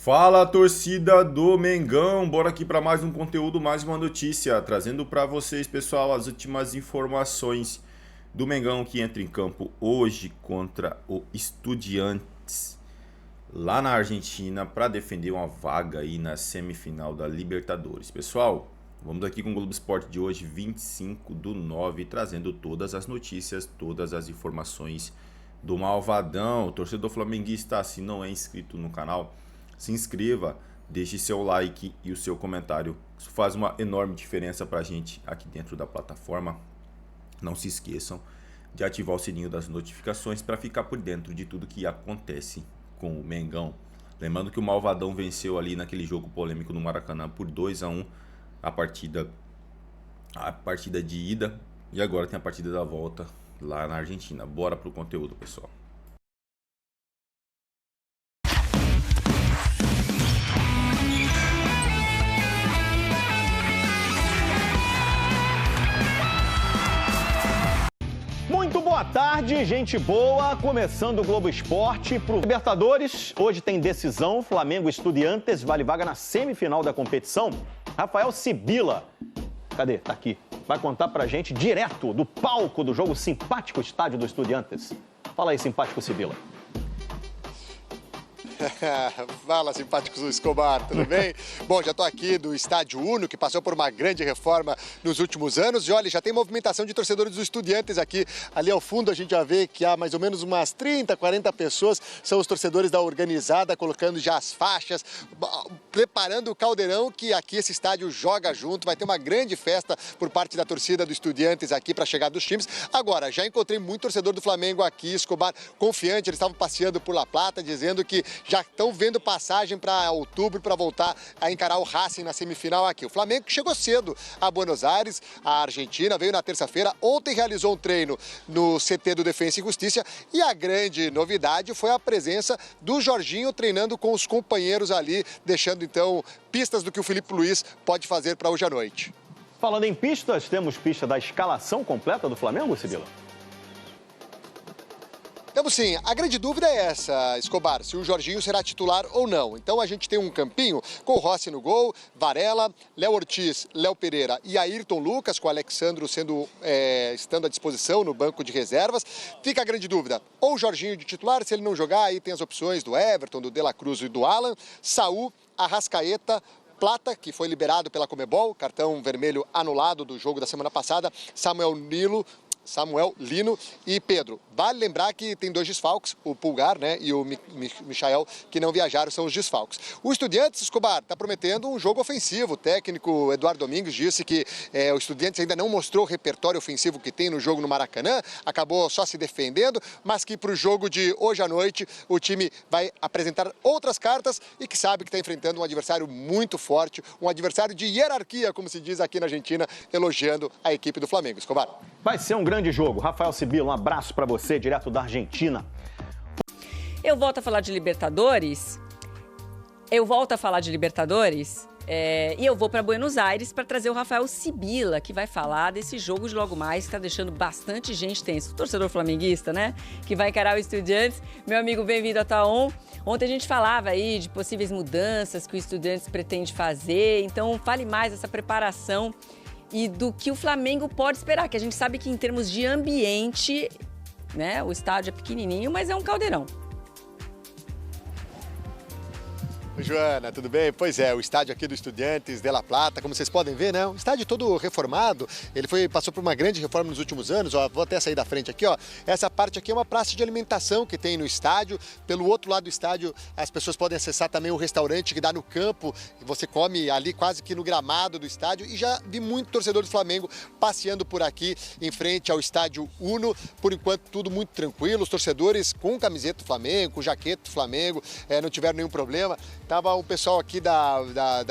Fala, torcida do Mengão, bora aqui para mais um conteúdo, mais uma notícia, trazendo para vocês, pessoal, as últimas informações do Mengão que entra em campo hoje contra o Estudiantes, lá na Argentina, para defender uma vaga aí na semifinal da Libertadores. Pessoal, vamos aqui com o Globo Esporte de hoje, 25/9, trazendo todas as notícias, todas as informações do Malvadão. O torcedor flamenguista, se não é inscrito no canal, se inscreva, deixe seu like e o seu comentário. Isso faz uma enorme diferença para a gente aqui dentro da plataforma. Não se esqueçam de ativar o sininho das notificações para ficar por dentro de tudo que acontece com o Mengão. Lembrando que o Malvadão venceu ali naquele jogo polêmico no Maracanã por 2-1 a partida de ida, e agora tem a partida da volta lá na Argentina. Bora pro conteúdo, pessoal. Muito boa tarde, gente boa. Começando o Globo Esporte pro Libertadores. Hoje tem decisão, Flamengo e Estudiantes, vale vaga na semifinal da competição. Rafael Sibila, cadê? Tá aqui. Vai contar pra gente direto do palco do jogo simpático estádio do Estudiantes. Fala aí, simpático Sibila. Fala, simpáticos do Escobar, tudo bem? Bom, já estou aqui do Estádio Uno, que passou por uma grande reforma nos últimos anos. E olha, já tem movimentação de torcedores dos Estudiantes aqui. Ali ao fundo a gente já vê que há mais ou menos umas 30, 40 pessoas. São os torcedores da organizada, colocando já as faixas, preparando o caldeirão que aqui esse estádio joga junto. Vai ter uma grande festa por parte da torcida do Estudiantes aqui para a chegada dos times. Agora, já encontrei muito torcedor do Flamengo aqui, Escobar, confiante. Eles estavam passeando por La Plata, dizendo que já estão vendo passagem para outubro para voltar a encarar o Racing na semifinal aqui. O Flamengo que chegou cedo a Buenos Aires, a Argentina, veio na terça-feira. Ontem realizou um treino no CT do Defensa e Justiça e a grande novidade foi a presença do Jorginho treinando com os companheiros ali, deixando então pistas do que o Felipe Luiz pode fazer para hoje à noite. Falando em pistas, temos pista da escalação completa do Flamengo, Sibila? Temos sim, a grande dúvida é essa, Escobar, se o Jorginho será titular ou não. Então a gente tem um campinho com o Rossi no gol, Varela, Léo Ortiz, Léo Pereira e Ayrton Lucas, com o Alexandro estando à disposição no banco de reservas. Fica a grande dúvida, ou o Jorginho de titular, se ele não jogar, aí tem as opções do Everton, do De La Cruz e do Alan, Saúl, Arrascaeta, Plata, que foi liberado pela Conmebol, cartão vermelho anulado do jogo da semana passada, Samuel Lino e Pedro. Vale lembrar que tem dois desfalques, o Pulgar, né, e o Michael, que não viajaram, são os desfalques. O Estudiantes, Escobar, está prometendo um jogo ofensivo. O técnico Eduardo Domingues disse que o Estudiantes ainda não mostrou o repertório ofensivo que tem no jogo no Maracanã, acabou só se defendendo, mas que para o jogo de hoje à noite o time vai apresentar outras cartas e que sabe que está enfrentando um adversário muito forte, um adversário de hierarquia, como se diz aqui na Argentina, elogiando a equipe do Flamengo. Escobar. Vai ser um grande jogo. Rafael Sibila, um abraço para você, direto da Argentina. Eu volto a falar de Libertadores. E eu vou para Buenos Aires para trazer o Rafael Sibila, que vai falar desse jogo de logo mais, que está deixando bastante gente tenso. O torcedor flamenguista, né? Que vai encarar o Estudiantes. Meu amigo, bem-vindo a Taon. Ontem a gente falava aí de possíveis mudanças que o Estudiantes pretende fazer. Então, fale mais dessa preparação e do que o Flamengo pode esperar, que a gente sabe que em termos de ambiente, né, o estádio é pequenininho, mas é um caldeirão. Oi, Joana, tudo bem? Pois é, o estádio aqui do Estudiantes de La Plata, como vocês podem ver, né? Um estádio todo reformado, ele passou por uma grande reforma nos últimos anos, ó, vou até sair da frente aqui, ó. Essa parte aqui é uma praça de alimentação que tem no estádio, pelo outro lado do estádio as pessoas podem acessar também um restaurante que dá no campo, e você come ali quase que no gramado do estádio, e já vi muito torcedor do Flamengo passeando por aqui em frente ao Estádio Uno, por enquanto tudo muito tranquilo, os torcedores com camiseta do Flamengo, com jaqueta do Flamengo, não tiveram nenhum problema. Tava o pessoal aqui da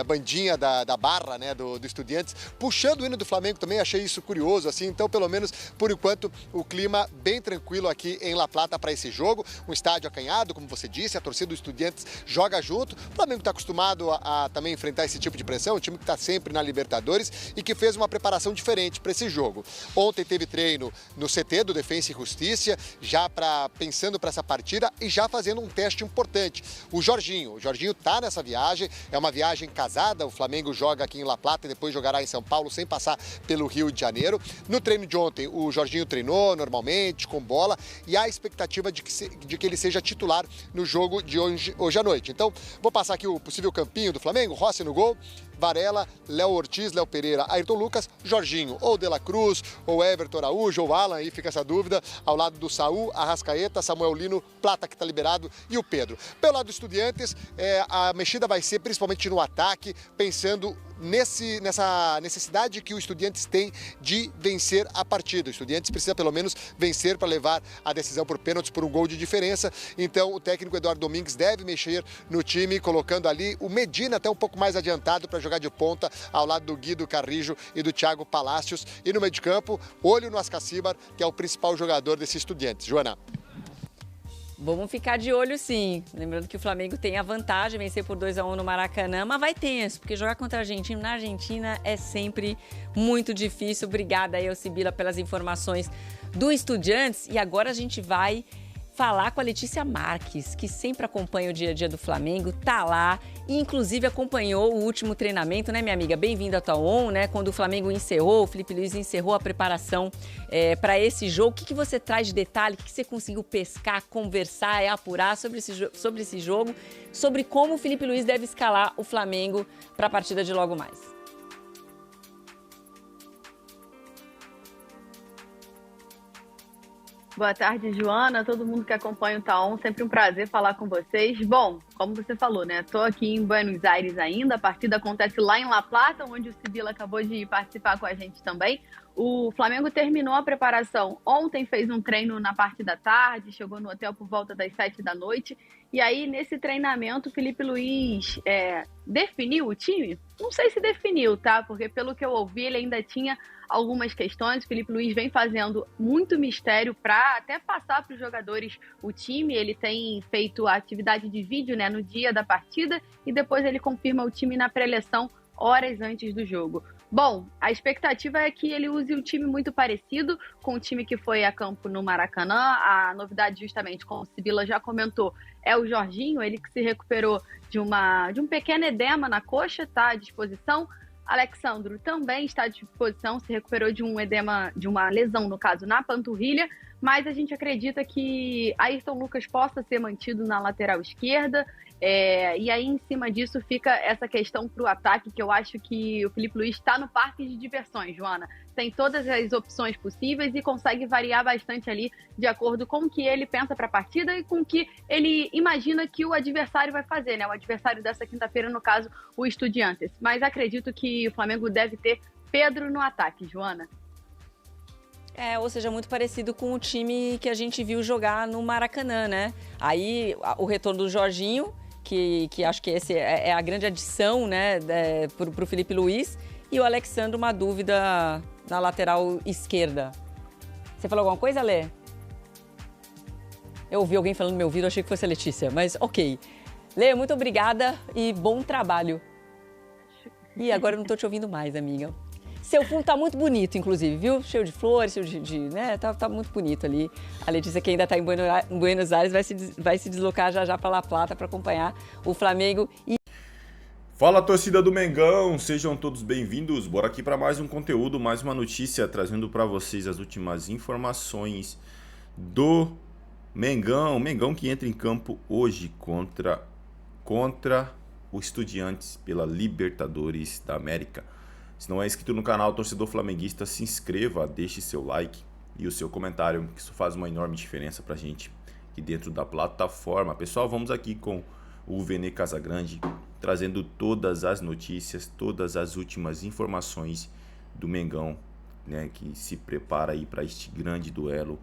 bandinha da Barra, né, do Estudiantes, puxando o hino do Flamengo também, achei isso curioso, assim. Então, pelo menos, por enquanto, o clima bem tranquilo aqui em La Plata para esse jogo. Um estádio acanhado, como você disse, a torcida do Estudiantes joga junto. O Flamengo está acostumado a também enfrentar esse tipo de pressão, um time que está sempre na Libertadores e que fez uma preparação diferente para esse jogo. Ontem teve treino no CT do Defensa e Justiça, já pensando para essa partida e já fazendo um teste importante. O Jorginho está está nessa viagem, é uma viagem casada, o Flamengo joga aqui em La Plata e depois jogará em São Paulo sem passar pelo Rio de Janeiro. No treino de ontem, o Jorginho treinou normalmente, com bola, e há a expectativa de que ele seja titular no jogo de hoje à noite. Então, vou passar aqui o possível campinho do Flamengo: Rossi no gol, Varela, Léo Ortiz, Léo Pereira, Ayrton Lucas, Jorginho, ou De La Cruz, ou Everton Araújo, ou Alan, aí fica essa dúvida, ao lado do Saul, Arrascaeta, Samuel Lino, Plata, que está liberado, e o Pedro. Pelo lado do Estudiantes, a mexida vai ser principalmente no ataque, pensando nessa necessidade que o Estudiantes tem de vencer a partida. O Estudiantes precisa pelo menos vencer para levar a decisão por pênaltis, por um gol de diferença. Então o técnico Eduardo Domingues deve mexer no time, colocando ali o Medina até um pouco mais adiantado para jogar de ponta, ao lado do Guido Carrijo e do Thiago Palacios. E no meio de campo, olho no Ascacibar, que é o principal jogador desse Estudiantes. Joana. Vamos ficar de olho, sim. Lembrando que o Flamengo tem a vantagem, vencer por 2-1 no Maracanã, mas vai tenso, porque jogar contra a Argentina na Argentina é sempre muito difícil. Obrigada aí, Sibila, pelas informações do Estudiantes. E agora a gente vai falar com a Letícia Marques, que sempre acompanha o dia a dia do Flamengo, tá lá e inclusive acompanhou o último treinamento, né, minha amiga? Bem-vinda ao Taon, né? Quando o Flamengo encerrou, o Felipe Luiz encerrou a preparação para esse jogo. O que você traz de detalhe? O que você conseguiu pescar, conversar, apurar sobre esse jogo, sobre como o Felipe Luiz deve escalar o Flamengo para a partida de logo mais? Boa tarde, Joana, todo mundo que acompanha o Taon, sempre um prazer falar com vocês. Bom, como você falou, né, tô aqui em Buenos Aires ainda, a partida acontece lá em La Plata, onde o Sibila acabou de participar com a gente também. O Flamengo terminou a preparação ontem, fez um treino na parte da tarde, chegou no hotel por volta das 7 da noite, e aí nesse treinamento o Felipe Luiz definiu o time? Não sei se definiu, tá? Porque pelo que eu ouvi ele ainda tinha algumas questões. O Felipe Luiz vem fazendo muito mistério para até passar para os jogadores o time. Ele tem feito a atividade de vídeo, né, no dia da partida e depois ele confirma o time na pré-eleção horas antes do jogo. Bom, a expectativa é que ele use um time muito parecido com o time que foi a campo no Maracanã. A novidade, justamente, como o Sibila já comentou, é o Jorginho, ele que se recuperou de um pequeno edema na coxa, está à disposição. Alexandro também está à disposição, se recuperou de um edema, de uma lesão, no caso, na panturrilha, mas a gente acredita que Ayrton Lucas possa ser mantido na lateral esquerda, e aí em cima disso fica essa questão para o ataque, que eu acho que o Felipe Luiz está no parque de diversões, Joana. Tem todas as opções possíveis e consegue variar bastante ali de acordo com o que ele pensa para a partida e com o que ele imagina que o adversário vai fazer, né? O adversário dessa quinta-feira, no caso, o Estudiantes. Mas acredito que o Flamengo deve ter Pedro no ataque, Joana. Ou seja, muito parecido com o time que a gente viu jogar no Maracanã, né? Aí o retorno do Jorginho, que acho que esse é a grande adição, né, para o Felipe Luiz, e o Alexandre, uma dúvida na lateral esquerda. Você falou alguma coisa, Lê? Eu ouvi alguém falando no meu ouvido, achei que fosse a Letícia, mas ok. Lê, muito obrigada e bom trabalho. E agora eu não tô te ouvindo mais, amiga. Seu fundo tá muito bonito, inclusive, viu? Cheio de flores, cheio né? Tá muito bonito ali. A Letícia, que ainda tá em Buenos Aires, vai se deslocar já para La Plata para acompanhar o Flamengo. Fala, torcida do Mengão, sejam todos bem-vindos. Bora aqui para mais um conteúdo, mais uma notícia, trazendo para vocês as últimas informações do Mengão. Mengão que entra em campo hoje contra o Estudiantes pela Libertadores da América. Se não é inscrito no canal Torcedor Flamenguista, se inscreva, deixe seu like e o seu comentário, que isso faz uma enorme diferença pra gente aqui dentro da plataforma. Pessoal, vamos aqui com o Vene Casagrande, trazendo todas as notícias, todas as últimas informações do Mengão, né, que se prepara aí para este grande duelo.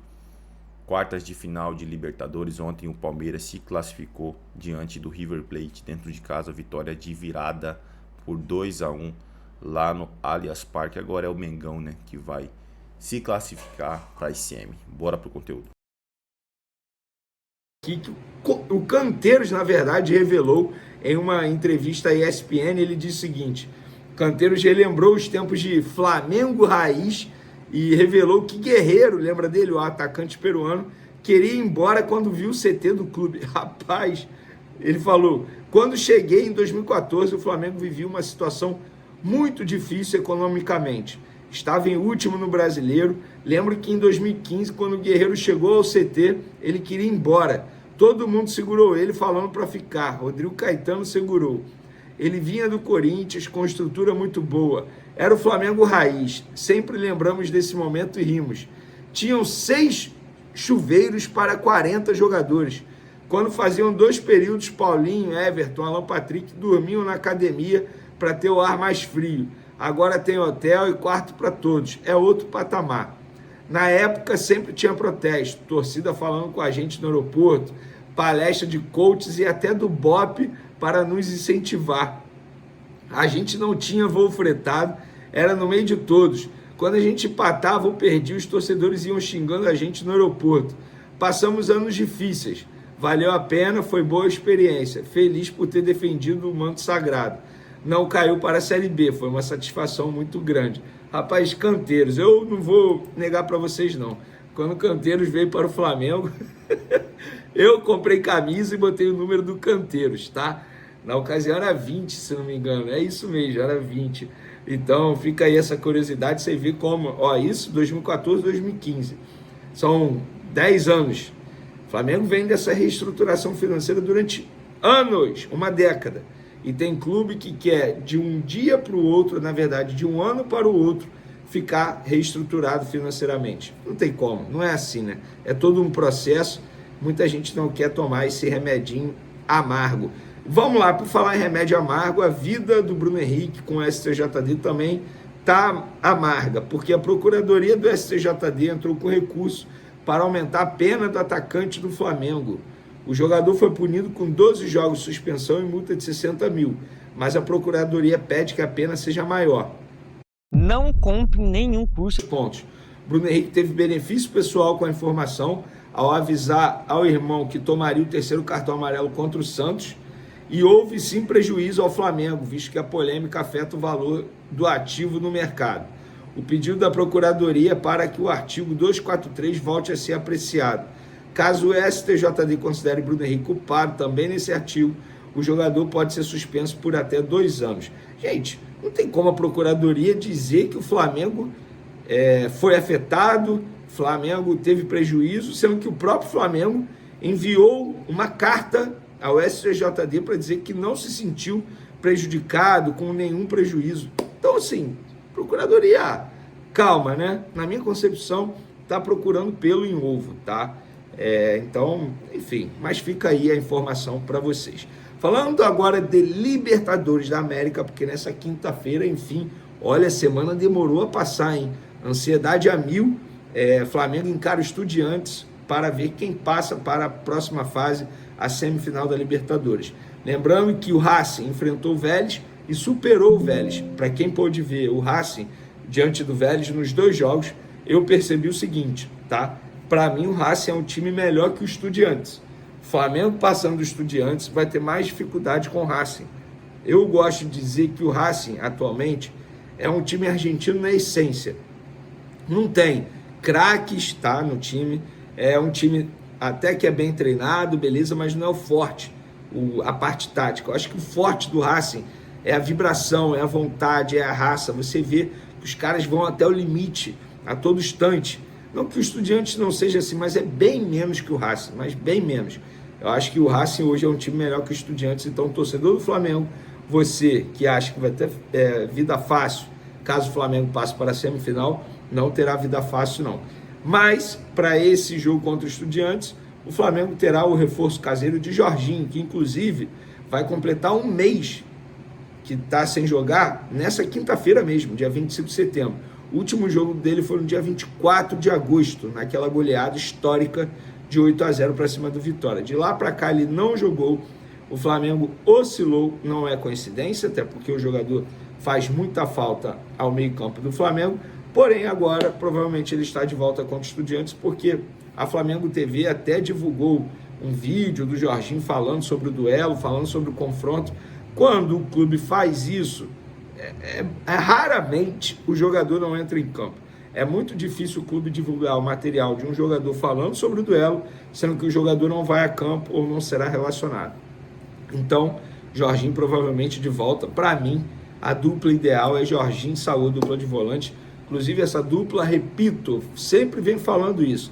Quartas de final de Libertadores. Ontem o Palmeiras se classificou diante do River Plate dentro de casa, vitória de virada por 2-1 lá no Allianz Parque. Agora é o Mengão, né, que vai se classificar para a ICM. Bora pro conteúdo. O Canteiros, na verdade, revelou em uma entrevista à ESPN, ele disse o seguinte: Canteiros relembrou os tempos de Flamengo raiz e revelou que Guerreiro, lembra dele, o atacante peruano, queria ir embora quando viu o CT do clube. Rapaz, Ele falou: quando cheguei em 2014, o Flamengo vivia uma situação muito difícil economicamente. Estava em último no Brasileiro. Lembro que em 2015, quando o Guerreiro chegou ao CT, ele queria ir embora. Todo mundo segurou ele falando para ficar. Rodrigo Caetano segurou. Ele vinha do Corinthians com estrutura muito boa. Era o Flamengo raiz. Sempre lembramos desse momento e rimos. Tinham 6 chuveiros para 40 jogadores. Quando faziam 2 períodos, Paulinho, Everton, Alan Patrick dormiam na academia para ter o ar mais frio. Agora tem hotel e quarto para todos. É outro patamar. Na época sempre tinha protesto, torcida falando com a gente no aeroporto, palestra de coaches e até do BOPE para nos incentivar. A gente não tinha voo fretado, era no meio de todos. Quando a gente empatava ou perdia, os torcedores iam xingando a gente no aeroporto. Passamos anos difíceis. Valeu a pena, foi boa experiência. Feliz por ter defendido o manto sagrado. Não caiu para a Série B, foi uma satisfação muito grande. Rapaz, Canteiros, eu não vou negar para vocês não. Quando o Canteiros veio para o Flamengo, eu comprei camisa e botei o número do Canteiros, tá? Na ocasião era 20, se não me engano. É isso mesmo, era 20. Então fica aí essa curiosidade, você vê como, ó, isso 2014, 2015. São 10 anos. O Flamengo vem dessa reestruturação financeira durante anos, uma década. E tem clube que quer, de um dia para o outro, na verdade, de um ano para o outro, ficar reestruturado financeiramente. Não tem como, não é assim, né? É todo um processo, muita gente não quer tomar esse remedinho amargo. Vamos lá, por falar em remédio amargo, a vida do Bruno Henrique com o STJD também está amarga, porque a Procuradoria do STJD entrou com recurso para aumentar a pena do atacante do Flamengo. O jogador foi punido com 12 jogos de suspensão e multa de 60 mil, mas a Procuradoria pede que a pena seja maior. Não compre nenhum curso. Pontos. Bruno Henrique teve benefício pessoal com a informação ao avisar ao irmão que tomaria o 3º cartão amarelo contra o Santos, e houve sim prejuízo ao Flamengo, visto que a polêmica afeta o valor do ativo no mercado. O pedido da Procuradoria é para que o artigo 243 volte a ser apreciado. Caso o STJD considere Bruno Henrique culpado também nesse artigo, o jogador pode ser suspenso por até 2 anos. Gente, não tem como a Procuradoria dizer que o Flamengo foi afetado, Flamengo teve prejuízo, sendo que o próprio Flamengo enviou uma carta ao STJD para dizer que não se sentiu prejudicado, com nenhum prejuízo. Então, assim, Procuradoria, calma, né? Na minha concepção, está procurando pelo em ovo, tá? Então, enfim, mas fica aí a informação para vocês. Falando agora de Libertadores da América, porque nessa quinta-feira, enfim, olha, a semana demorou a passar, hein? Ansiedade a mil, Flamengo encara Estudiantes para ver quem passa para a próxima fase, a semifinal da Libertadores. Lembrando que o Racing enfrentou o Vélez e superou o Vélez. Para quem pôde ver o Racing diante do Vélez nos 2 jogos, eu percebi o seguinte, tá? Para mim, o Racing é um time melhor que o Estudiantes. O Flamengo passando do Estudiantes vai ter mais dificuldade com o Racing. Eu gosto de dizer que o Racing, atualmente, é um time argentino na essência. Não tem craques, tá, no time. É um time até que é bem treinado, beleza, mas não é o forte, a parte tática. Eu acho que o forte do Racing é a vibração, é a vontade, é a raça. Você vê que os caras vão até o limite, a todo instante. Não que o Estudiantes não seja assim, mas é bem menos que o Racing, mas bem menos. Eu acho que o Racing hoje é um time melhor que o Estudiantes, então torcedor do Flamengo, você que acha que vai ter vida fácil, caso o Flamengo passe para a semifinal, não terá vida fácil não. Mas, para esse jogo contra o Estudiantes, o Flamengo terá o reforço caseiro de Jorginho, que inclusive vai completar 1 mês que está sem jogar nessa quinta-feira mesmo, dia 25 de setembro. O último jogo dele foi no dia 24 de agosto, naquela goleada histórica de 8-0 para cima do Vitória. De lá para cá ele não jogou, o Flamengo oscilou, não é coincidência, até porque o jogador faz muita falta ao meio-campo do Flamengo, porém agora provavelmente ele está de volta contra os Estudiantes, porque a Flamengo TV até divulgou um vídeo do Jorginho falando sobre o duelo, falando sobre o confronto. Quando o clube faz isso, raramente o jogador não entra em campo. É muito difícil o clube divulgar o material de um jogador falando sobre o duelo, sendo que o jogador não vai a campo ou não será relacionado. Então, Jorginho provavelmente de volta. Para mim, a dupla ideal é Jorginho e Saúl, dupla de volante. Inclusive, essa dupla, repito, sempre venho falando isso,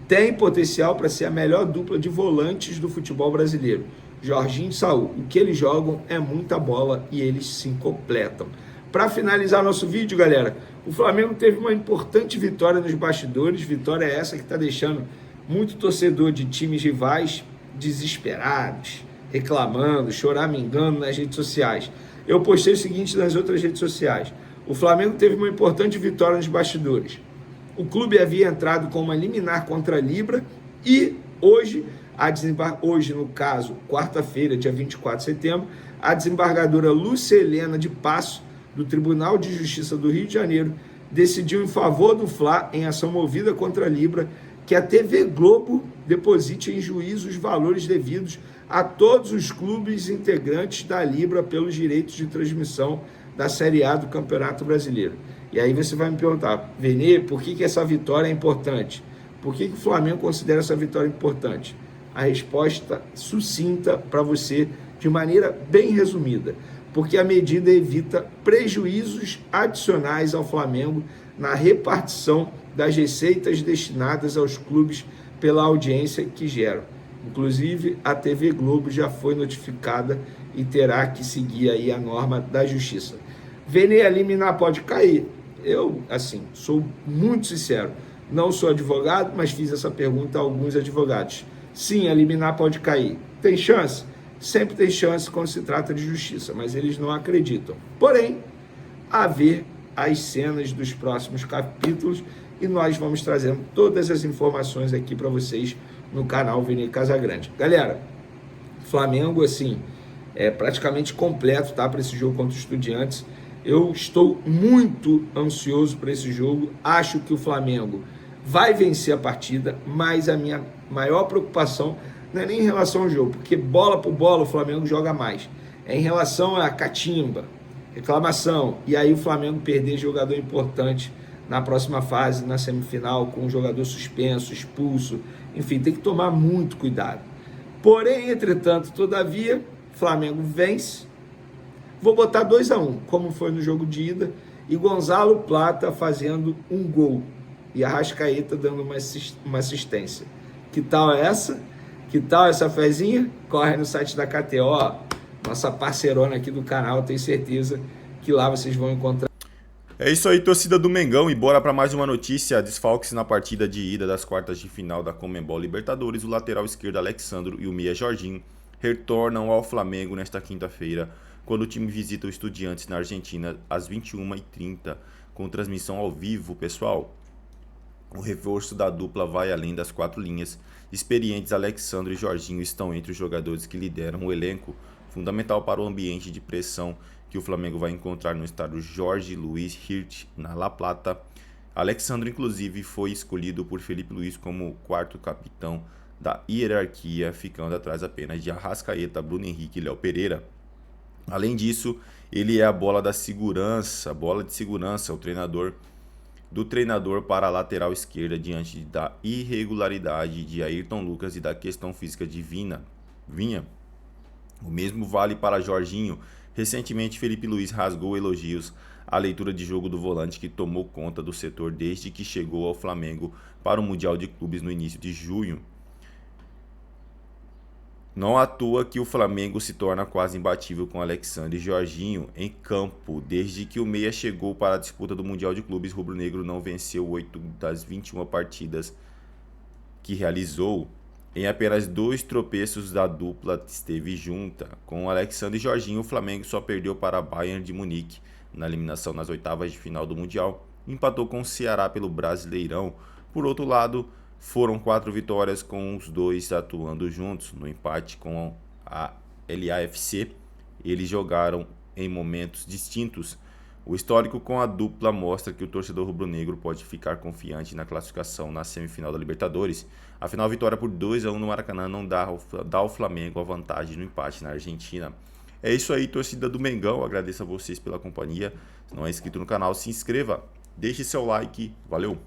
tem potencial para ser a melhor dupla de volantes do futebol brasileiro. Jorginho e Saúl, o que eles jogam é muita bola e eles se completam. Para finalizar nosso vídeo, galera, o Flamengo teve uma importante vitória nos bastidores, vitória essa que está deixando muito torcedor de times rivais desesperados, reclamando, choramingando nas redes sociais. Eu postei o seguinte nas outras redes sociais: o Flamengo teve uma importante vitória nos bastidores. O clube havia entrado com uma liminar contra a Libra e hoje, no caso, quarta-feira, dia 24 de setembro, a desembargadora Lúcia Helena de Passo, do Tribunal de Justiça do Rio de Janeiro, decidiu em favor do Fla, em ação movida contra a Libra, que a TV Globo deposite em juízo os valores devidos a todos os clubes integrantes da Libra pelos direitos de transmissão da Série A do Campeonato Brasileiro. E aí você vai me perguntar, Vene, por que essa vitória é importante? Por que o Flamengo considera essa vitória importante? A resposta sucinta para você, de maneira bem resumida. Porque a medida evita prejuízos adicionais ao Flamengo na repartição das receitas destinadas aos clubes pela audiência que geram. Inclusive, a TV Globo já foi notificada e terá que seguir aí a norma da justiça. Vene, a liminar pode cair? Eu, assim, sou muito sincero, não sou advogado, mas fiz essa pergunta a alguns advogados. Sim, a liminar pode cair. Tem chance? Sempre tem chance quando se trata de justiça, mas eles não acreditam. Porém, a ver as cenas dos próximos capítulos e nós vamos trazendo todas as informações aqui para vocês no canal Vene Casagrande. Galera, Flamengo, assim, é praticamente completo, tá, para esse jogo contra os Estudiantes. Eu estou muito ansioso para esse jogo. Acho que o Flamengo vai vencer a partida, mas a minha maior preocupação não é nem em relação ao jogo, porque bola por bola o Flamengo joga mais. É em relação à catimba, reclamação, e aí o Flamengo perder jogador importante na próxima fase, na semifinal, com um jogador suspenso, expulso, enfim, tem que tomar muito cuidado. Porém, entretanto, todavia, Flamengo vence. Vou botar 2-1, como foi no jogo de ida, e Gonzalo Plata fazendo um gol e Arrascaeta dando uma assistência. Que tal essa? Que tal essa fezinha? Corre no site da KTO, nossa parceirona aqui do canal, tenho certeza que lá vocês vão encontrar. É isso aí, torcida do Mengão, e bora para mais uma notícia. Desfalques na partida de ida das quartas de final da Conmebol Libertadores. O lateral esquerdo Alexandro e o meia Jorginho retornam ao Flamengo nesta quinta-feira, quando o time visita o Estudiantes na Argentina às 21h30, com transmissão ao vivo, pessoal. O reforço da dupla vai além das quatro linhas. Experientes Alexandro e Jorginho estão entre os jogadores que lideram o elenco, fundamental para o ambiente de pressão que o Flamengo vai encontrar no estádio Jorge Luiz Hirt, na La Plata. Alexandro, inclusive, foi escolhido por Felipe Luiz como quarto capitão da hierarquia, ficando atrás apenas de Arrascaeta, Bruno Henrique e Léo Pereira. Além disso, ele é a bola de segurança, o treinador para a lateral esquerda diante da irregularidade de Ayrton Lucas e da questão física de Vinha. O mesmo vale para Jorginho. Recentemente, Felipe Luiz rasgou elogios à leitura de jogo do volante que tomou conta do setor desde que chegou ao Flamengo para o Mundial de Clubes no início de junho. Não à toa que o Flamengo se torna quase imbatível com Alexandre e Jorginho em campo. Desde que o meia chegou para a disputa do Mundial de Clubes, rubro-negro não venceu 8 das 21 partidas que realizou. Em apenas 2 tropeços da dupla esteve junta. Com Alexandre e Jorginho, o Flamengo só perdeu para a Bayern de Munique na eliminação nas oitavas de final do Mundial. Empatou com o Ceará pelo Brasileirão. Por outro lado, foram 4 vitórias com os dois atuando juntos. No empate com a LAFC, eles jogaram em momentos distintos. O histórico com a dupla mostra que o torcedor rubro-negro pode ficar confiante na classificação na semifinal da Libertadores. Afinal, a vitória por 2-1 no Maracanã não dá ao Flamengo a vantagem no empate na Argentina. É isso aí, torcida do Mengão. Agradeço a vocês pela companhia. Se não é inscrito no canal, se inscreva, deixe seu like. Valeu!